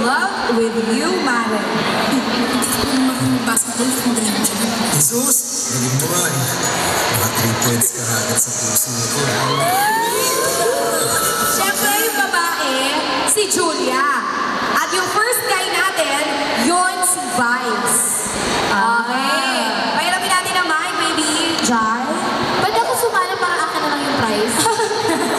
love with you, Mare. Basketball, hindi ko magaling siya. Jesus, galing mo nga eh. Naka 3 points ka agad sa puso ko. Siyempre, yung babae, si Julia. At yung first guy natin, yun si Vice. Okay. Pahiramin natin ang mic, baby. Jai. Pwede ako sumala para akin na lang yung prize?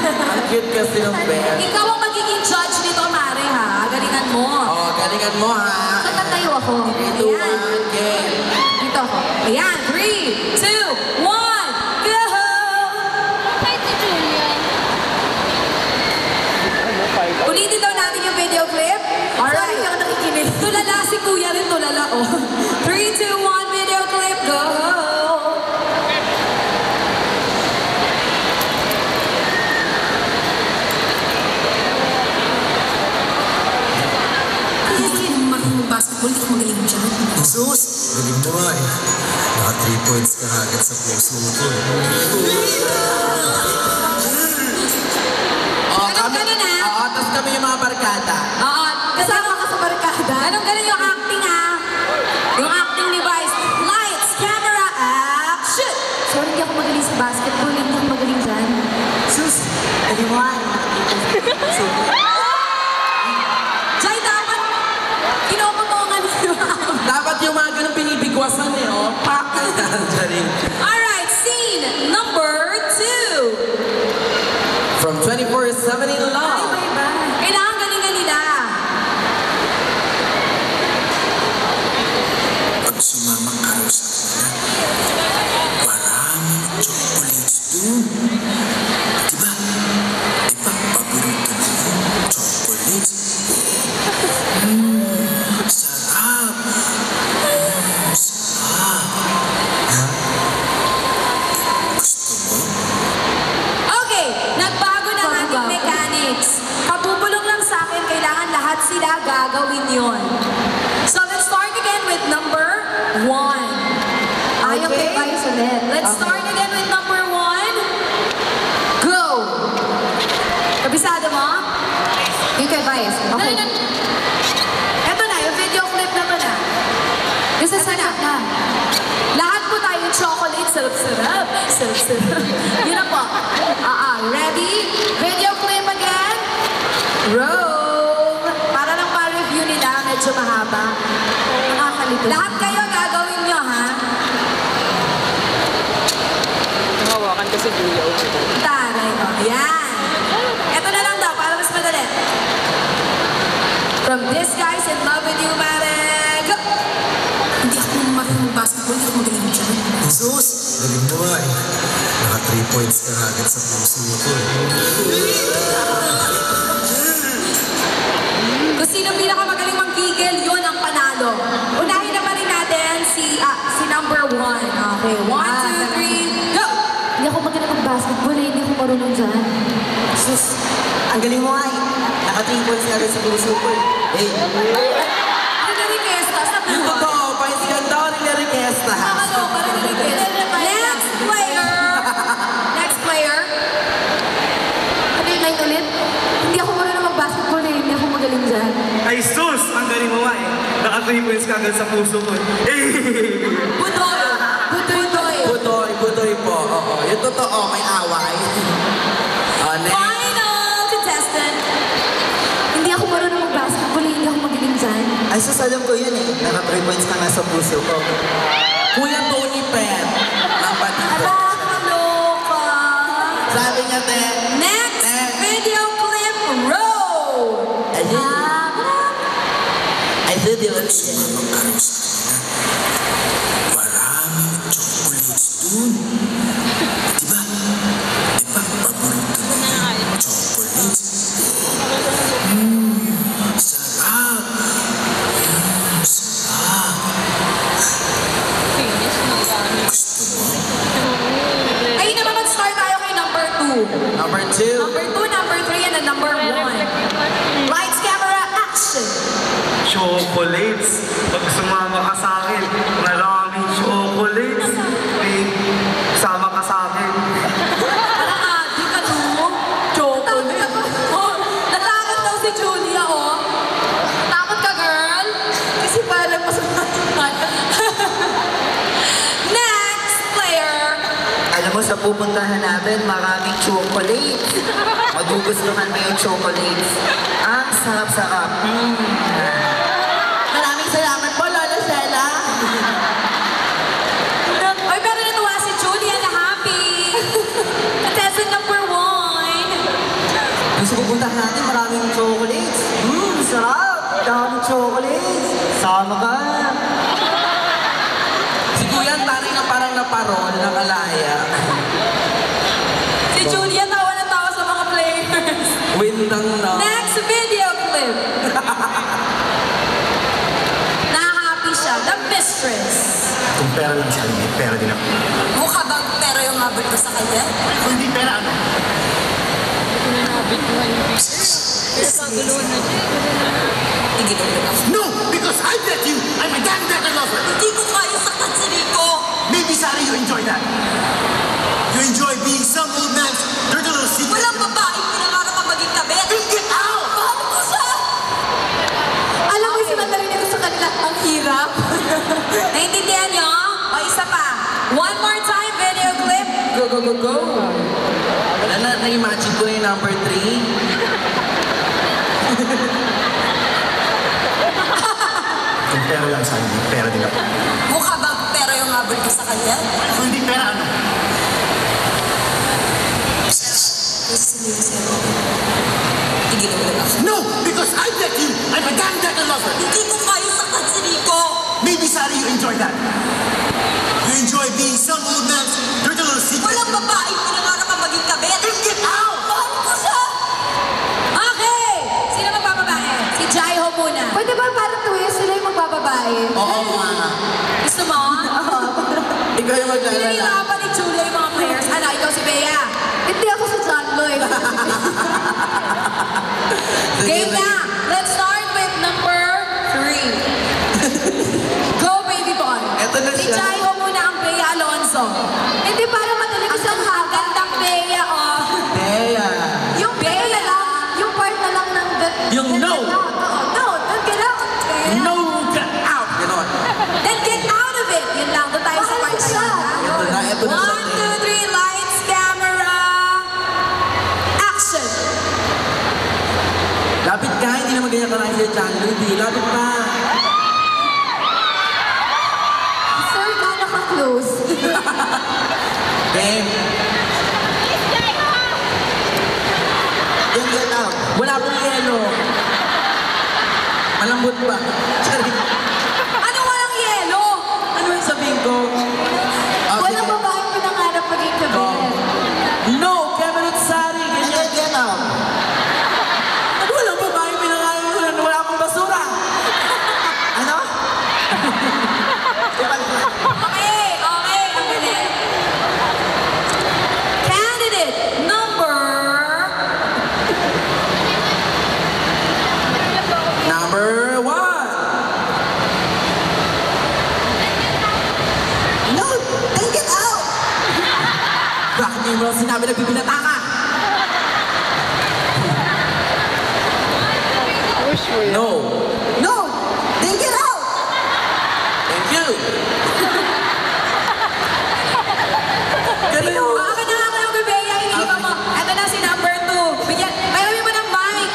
Ang cute kasi ng bear. Ikaw ang magiging judge nito, Mare, ha? Galingan mo. Oh, galingan mo ha. So, tatayo ako. 3, 2, 1, game. Dito ako. Ayan, 3, 2, 1, go! Hi, si Julia. Ulitin daw natin yung video clip. Alright. Sorry, hindi ako nakikinig. Tulala si Kuya rin, tulala, oh. 3, 2, 1, video clip, go! Basketball, hindi ko magaling siya. Jesus, galing mo nga eh. Naka 3 points ka agad sa puso ko. Oh, Ganun ha? Oo, tapos kami yung mga barkada. Oo, Kasama ka sa barkada. ganun yung acting, ha? Yung acting ni Vice. Lights, camera, action! Sorry, hindi ako magaling sa basketball. Hindi ako magaling dyan. Sus, galing mo nga. Jai, dapat kinokotongan niyo. Dapat yung mga ganun binibigwasan eh, oh. Pak! Alright, scene number 2. From 24/7 in Love. Kailangan galingan nila. Pag sumama ka raw sa kanila, maraming chocolates dun. Diba? Diba, paborito mo yung chocolates? Sarap! Sarap! Ha? Gusto mo? Okay, nagbago na ang ating mechanics. Kabubulong lang sa akin, kailangan lahat sila gagawin yon. So let's start again with number 1. Ayaw kay Vice ulit. Let's start again with number 1. Go! Kabisado mo? Yung kay Vice. Okay. Eto na, yung video clip na to na. Yung sa sana na. Lahat po tayo chocolate, sarap-sarap. Sarap-sarap. Yun na po. Ready? Video clip again. Roll. Para lang pa-review nila, medyo mahaba. Nakakalito. Lahat kayo gagawin nyo, ha? Hawakan kasi Julia. Taray mo. Yan. Eto na lang daw, para mas madali. From this guy's in love with you, Mare. Go! Hindi ako marunong basketball, hindi ko magaling siya. Jesus, galing mo nga eh. Naka 3 points ka agad sa puso ko. Kung sino pinakamagaling manggigil, yun ang panalo. Unahin naman rin natin si number 1. Okay, 1, 2, 3, go! Hindi ako magaling mag-basketball. Hindi ako marunong dyan. Sus, ang galing mo nga eh. Naka 3 points ka agad sa puso ko eh. Hey, Ano na requesta? Sa Yung totoo, paisigan daw nila-requesta. Nakaloka na requesta. Next player! Next player. Ano yung line ulit? Hindi ako marunong mag-basketball. Hindi ako magaling dyan. Ay sus! Ang galing mo nga eh. Naka 3 points ka agad sa puso ko. Budoy. Budoy. Budoy po. Oo, yung totoo, may away. Next. Final contestant. Hindi ako marunong mag-basketball. Hindi ako magaling dyan. ay sus, alam ko yun eh. Naka 3 points ka nga sa puso ko. Kuya Tony Pen. Ang patito. Nakakaloka. Sabi niya, te. Next video clip, roll! I did it. Sumama ka raw sa kanila, maraming chocolates dun. Diba? Diba, paborito mo yung chocolates? Sarap! Sarap! Gusto mo? Ayun naman, mag-start tayo kay number 2. Number 2. Number 2, number 3, and then number 1. Lights, camera, action! Chocolates. Pag sumama ka sa akin, maraming chocolates. Sama ka sa akin. Parang adi ka, no? Chocolate. Oh, natakot daw si Julia, oh. Takot ka sa pupuntahan natin, maraming chocolate. Magugustuhan mo yung chocolates. Ang sarap-sarap. Maraming salamat po, Lola Shella. Oy, pero natuwa si Julia na happy. Contestant number 1. Gusto pupuntahan natin, maraming chocolates. Sarap. Daming chocolates. Sama ka. Si Kuya, ang tanay na parang naparol, nakalaya. Si Julia tawa na tawa sa mga players. Windang na. Next video clip. Na-happy siya. The Mistress. Kung pera lang siya, hindi pera din ako. Mukha bang pero yung habol ko sa kanya? Kung hindi pera, ano? No! Because I bet you I'm a damn better lover! Hindi ko kaya saktan si Rico. Maybe, Sally, you enjoy that. You enjoy being some old man's dirty little secret. Walang babaeng pinangarap ang maging kabit. Then get out! Mahal ko siya. Alam mo, sinandali na ko sa kanila, ang hirap. Naintindihan niyo? O isa pa. One more time, video clip. Go, go, go, go. Wala na, na-imagine ko yung number 3. Kung pera lang siya, hindi pera din ako. Mukha bang pero yung habol ko sa kanya? Kung hindi pera, ano? Tigilan mo lang. No! Because I bet you I'm a damn better lover! Hindi ko kaya saktan si Rico. Maybe, Sally, you enjoy that. You enjoy being some old man's dirty little secret. Walang babaeng pinangarap ang maging kabit. Then get out! Mahal ko siya. Okay. Sino magbababae? Si Jaiho muna. Pwede ba parang tuya sila yung magbababae? Oo nga. Gusto mo? Ikaw yung maglalala. Pinahirapan ni Julia yung mga players. Ano, ikaw si Bea. Hindi ako sa John Lloyd. Game na. Let's start with number 3. Go, baby boy. Eto na Si siya. Jaiho muna ang Bea Alonzo. Hindi para madali ko siyang hagan. Gandang Bea, oh. Bea. Yung part na lang, yung part na lang ng... Yung no. No, don't get out. No, get out! Ganon. Then get out of it. Yun lang. Doon tayo sa Mahal part ko na siya. yun, ha? Ito na 1, 2, 3, lights, camera, action. Lapit ka, hindi naman ganyan ka lang si John Ludi. Lapit pa. Sir, gano'n ka-close? Game. Then get out. Wala pong yelo. Malambot ba? Sorry. Ano walang yelo? Ano yung sabihin ko? Ah, Walang sige. babaeng pinangarap maging kabit. No, Kevin at Sari. And Ganyan. then get out. Walang babae pinangalan. Wala akong basura. Ano? Okay, okay. Ang galing. Candidate number... Number 1. No! Then get out! Bakit ngayon mo lang sinabi na bibinata ka? No. No! Then get out! Thank you. Galing mo. Baka na nga kayo, Bea. Iniiba mo. Ito na si number 2. Bigyan. Payamin mo ng mic.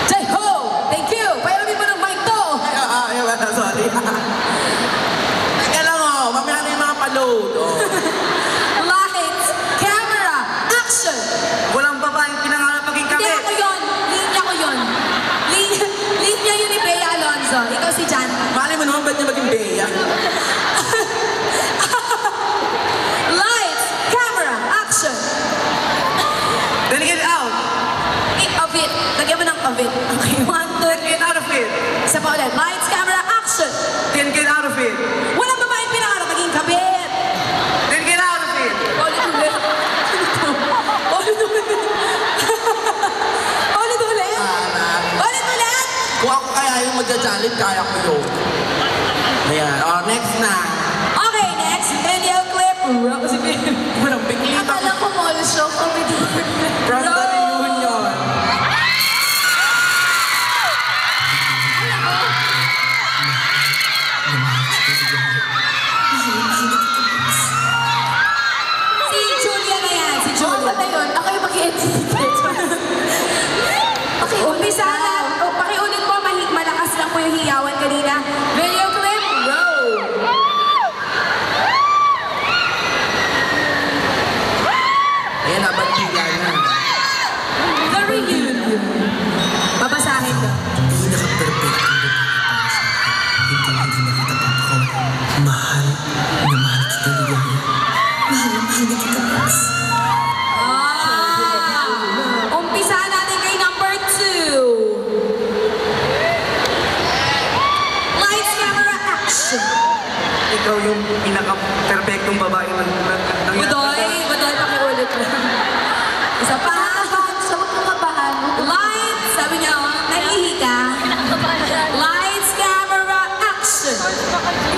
Jaiho. Thank you. Payamin mo ng mic to. Sorry. Teka lang mamaya na yung mga pa-load. Lights, camera, action. Walang babaeng pinangarap maging Hindi kabit. ako yun. Linya ko yun. Linya yun ni Bea Alonzo. Ikaw si Jan. Mali mo naman, ba't niya maging Bea? Lights, camera, action. Then get out. Of it. Lagyan mo ng of it. Okay, 1, 2, Get out of it. isa pa ulit. Lights, camera, action. Then get out of it. Walang babaeng pinangarap maging kabit. Then get out of it. Ulit ulit. Ulit ulit. Ulit ulit. Ulit ulit. Kung ako kaya yung magja-challenge, kaya ko yun. Ayan. Next na. Okay, next video clip. Walang bigli. Akala ko mall show comedy. From the reunion. Si Umpisa na. Pakiulit po, malakas lang po yung hiyawan kanina. Video clip, roll! Ayan, nabantila na. The reunion. Babasahin ko. Pinaka-perfect ang babae para sa akin. Hindi na kita papakawala. Mahal na mahal kita, Ligaya. Mahal na mahal na kita, Max. Umpisa natin kay number 2. Lights, camera, action. Ikaw yung pinaka-perfectong babae ng Budoy, pakiulit mo. Isa pa. Sa huwag kang kabahan. Lights, sabi niya, nahihi ka. Lights, camera, action.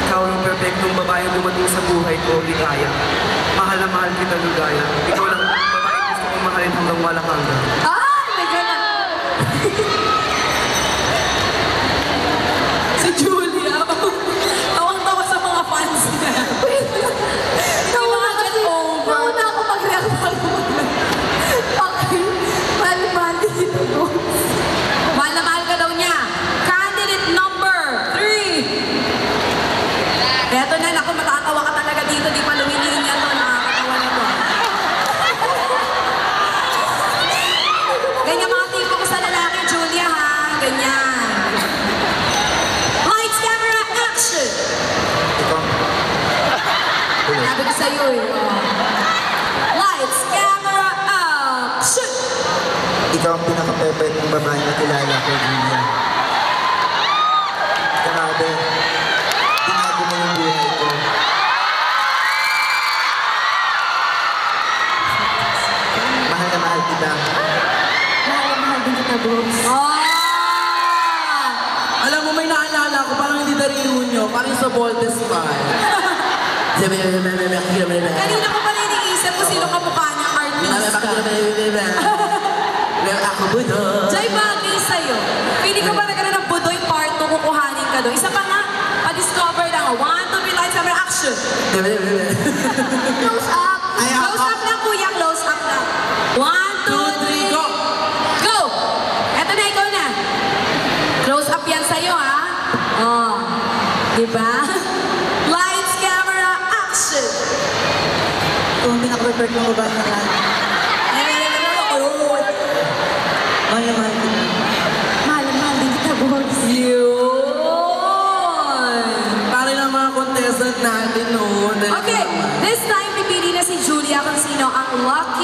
Ikaw yung perfectong babae dumating sa buhay ko, Ligaya. Mahal na mahal kita, Ligaya. Ikaw lang ang babae gusto kong mahalin hanggang walang hanggan. Ah, may ganun. Si Julia. Tawang-tawa sa mga fans niya. Nauna ako mag-react pa okay. Mahal dito mo. Mahal na mahal ka daw niya. Candidate number 3. Eto na, naku, matatawa ka talaga dito. Di pa lumilinya to. Nakakatawa na to. Ganyan mga tipo ko sa lalaki, Julia, ha? Ganyan. Lights, camera, action! Ikaw, Sabi ko sa'yo eh. Lights, camera, action! ikaw ang pinaka-perfect ng babae na kilala ko, Julia. Grabe. Tinago mo yung buhay ko. Mahal na mahal kita. Mahal din kita, bros. Alam mo, may naalala ko, parang hindi na reunion, parang sa Voltes pa. Kanina ko pa iniisip kung sino kamukha niya artist. Ako budo. Jay, bagay sa'yo. Pili ko ba nagkaroon ng budoy part 2, kukuhanin ka doon. Isa pa nga, pa-discover lang. 1, 2, 3, lights, camera, action. Close up. Close up lang, kuya. Close up lang. 1, 2, 3, go! go! Eto na, ikaw na. Close up yan sa'yo, ha? Oh. Diba? Lights, camera, action. Ito ang pinaka-perfect ng babae na lahat. Mahal na mahal kita. Mahal din kita, bros. Yun! Para ng mga contestant natin noon. Okay, this time pipili na si Julia kung sino ang lucky